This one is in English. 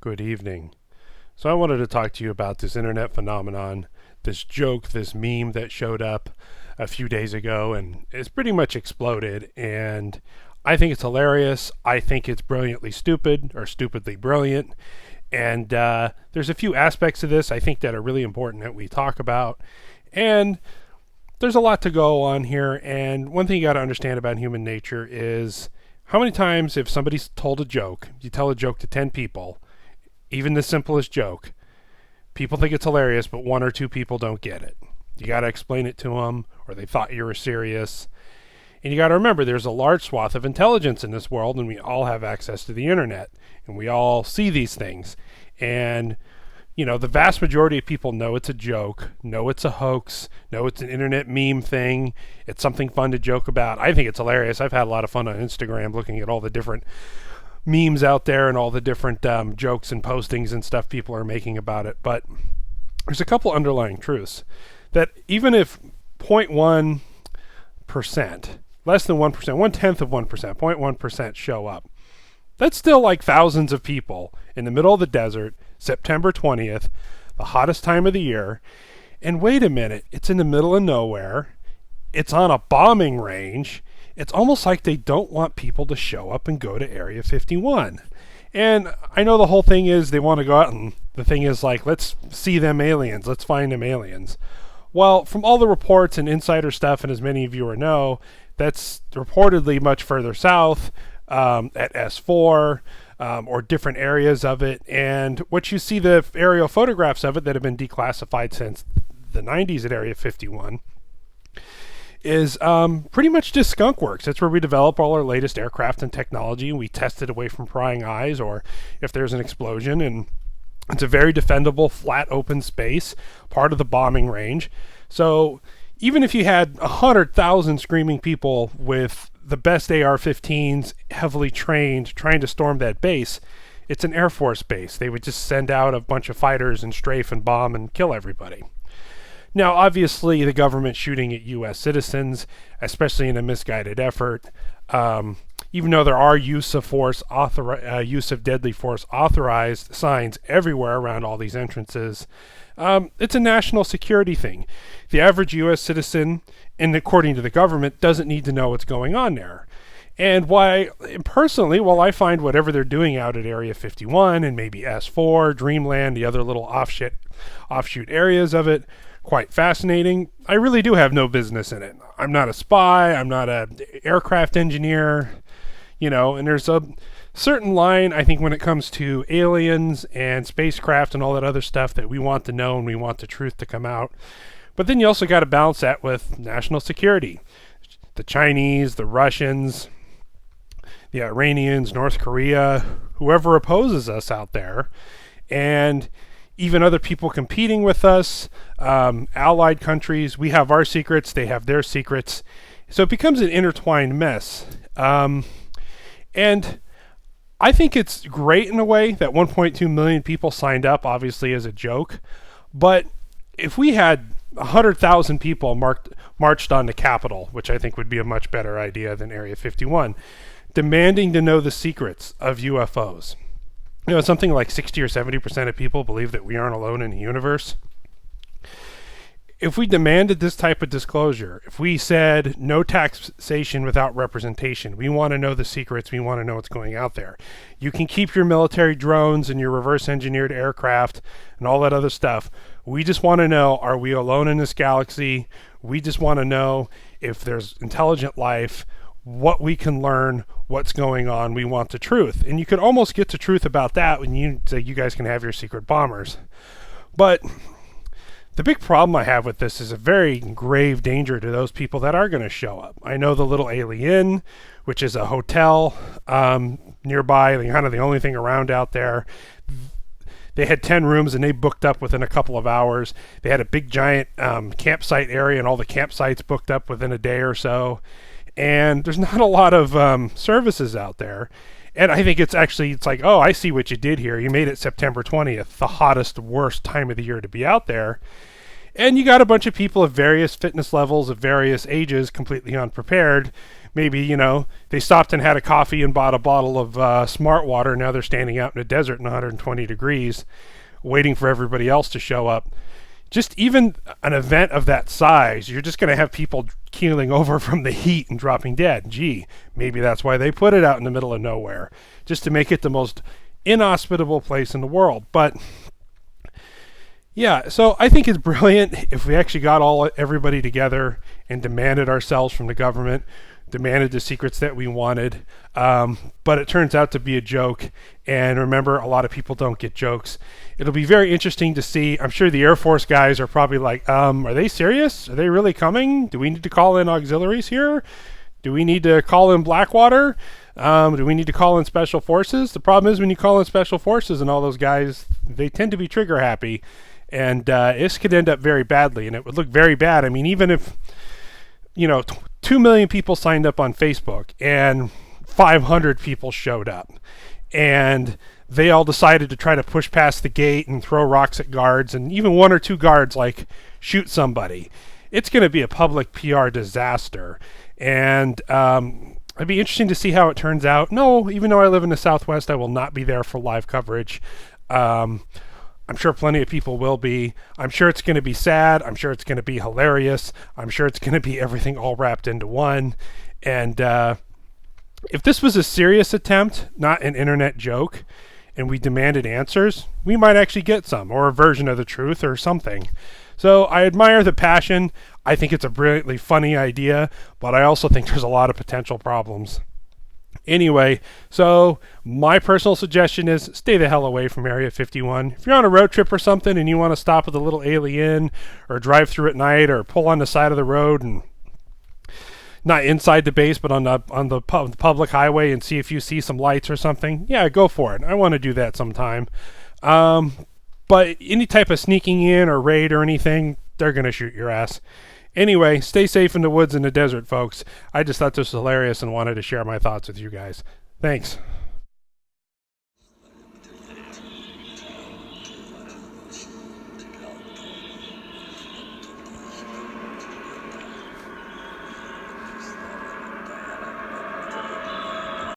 Good evening. So I wanted to talk to you about this internet phenomenon, this joke, this meme that showed up a few days ago and it's pretty much exploded. And I think it's hilarious. I think it's brilliantly stupid or stupidly brilliant. And there's a few aspects of this I think that are really important that we talk about. And there's a lot to go on here. And one thing you got to understand about human nature is how many times if somebody's told a joke, you tell a joke to 10 people, even the simplest joke, people think it's hilarious, but one or two people don't get it. You got to explain it to them, or they thought you were serious. And you got to remember, there's a large swath of intelligence in this world, and we all have access to the internet, and we all see these things. And, you know, the vast majority of people know it's a joke, know it's a hoax, know it's an internet meme thing. It's something fun to joke about. I think it's hilarious. I've had a lot of fun on Instagram looking at all the different memes out there and all the different jokes and postings and stuff people are making about it. But there's a couple underlying truths that even if 0.1%, less than 1%, 1/10 of 1%, 0.1% show up, that's still like thousands of people in the middle of the desert, September 20th, the hottest time of the year. And wait a minute, it's in the middle of nowhere. It's on a bombing range. It's almost like they don't want people to show up and go to Area 51. And I know the whole thing is they want to go out and the thing is like, let's see them aliens. Let's find them aliens. Well, from all the reports and insider stuff, and as many of you know, that's reportedly much further south at S4 or different areas of it. And what you see the aerial photographs of it that have been declassified since the 90s at Area 51 is pretty much just skunk works. That's where we develop all our latest aircraft and technology. We test it away from prying eyes or if there's an explosion. And it's a very defendable, flat, open space, part of the bombing range. So even if you had 100,000 screaming people with the best AR-15s, heavily trained, trying to storm that base, it's an Air Force base. They would just send out a bunch of fighters and strafe and bomb and kill everybody. Now, obviously, the government shooting at U.S. citizens, especially in a misguided effort, even though there are use of deadly force authorized signs everywhere around all these entrances, it's a national security thing. The average U.S. citizen, and according to the government, doesn't need to know what's going on there. And personally, I find whatever they're doing out at Area 51 and maybe S4, Dreamland, the other little offshoot areas of it, quite fascinating. I really do have no business in it. I'm not a spy. I'm not an aircraft engineer, and there's a certain line, I think, when it comes to aliens and spacecraft and all that other stuff that we want to know and we want the truth to come out. But then you also got to balance that with national security. The Chinese, the Russians, the Iranians, North Korea, whoever opposes us out there, and even other people competing with us, allied countries. We have our secrets, they have their secrets. So it becomes an intertwined mess. And I think it's great in a way that 1.2 million people signed up, obviously as a joke. But if we had 100,000 people marched on the Capitol, which I think would be a much better idea than Area 51, demanding to know the secrets of UFOs. Something like 60 or 70% of people believe that we aren't alone in the universe. If we demanded this type of disclosure, if we said no taxation without representation, we want to know the secrets, we want to know what's going out there. You can keep your military drones and your reverse engineered aircraft and all that other stuff. We just want to know, are we alone in this galaxy? We just want to know if there's intelligent life, what we can learn, what's going on. We want the truth. And you could almost get the truth about that when you say you guys can have your secret bombers. But the big problem I have with this is a very grave danger to those people that are going to show up. I know the Little Alien, which is a hotel nearby, kind of the only thing around out there. They had 10 rooms and they booked up within a couple of hours. They had a big giant campsite area and all the campsites booked up within a day or so. And there's not a lot of services out there. And I think it's like, oh, I see what you did here. You made it September 20th, the hottest, worst time of the year to be out there. And you got a bunch of people of various fitness levels, of various ages, completely unprepared. Maybe, they stopped and had a coffee and bought a bottle of smart water. Now they're standing out in a desert in 120 degrees, waiting for everybody else to show up. Just even an event of that size, you're just going to have people keeling over from the heat and dropping dead. Gee, maybe that's why they put it out in the middle of nowhere, just to make it the most inhospitable place in the world. But yeah, so I think it's brilliant if we actually got everybody together and demanded ourselves from the government, demanded the secrets that we wanted. But it turns out to be a joke. And remember, a lot of people don't get jokes. It'll be very interesting to see. I'm sure the Air Force guys are probably like, are they serious? Are they really coming? Do we need to call in auxiliaries here? Do we need to call in Blackwater? Do we need to call in Special Forces? The problem is when you call in Special Forces and all those guys, they tend to be trigger happy. And this could end up very badly. And it would look very bad. I mean, even if, 2 million people signed up on Facebook and 500 people showed up. And they all decided to try to push past the gate and throw rocks at guards, and even one or two guards shoot somebody. It's going to be a public PR disaster, and it'd be interesting to see how it turns out. No, even though I live in the Southwest, I will not be there for live coverage. I'm sure plenty of people will be. I'm sure it's going to be sad. I'm sure it's going to be hilarious. I'm sure it's going to be everything all wrapped into one. And if this was a serious attempt, not an internet joke, and we demanded answers, we might actually get some, or a version of the truth or something. So I admire the passion. I think it's a brilliantly funny idea, but I also think there's a lot of potential problems. Anyway, so my personal suggestion is stay the hell away from Area 51. If you're on a road trip or something and you want to stop at a little alien or drive through at night or pull on the side of the road and not inside the base, but on the public highway and see if you see some lights or something, yeah, go for it. I want to do that sometime. But any type of sneaking in or raid or anything, they're going to shoot your ass. Anyway, stay safe in the woods and the desert, folks. I just thought this was hilarious and wanted to share my thoughts with you guys. Thanks.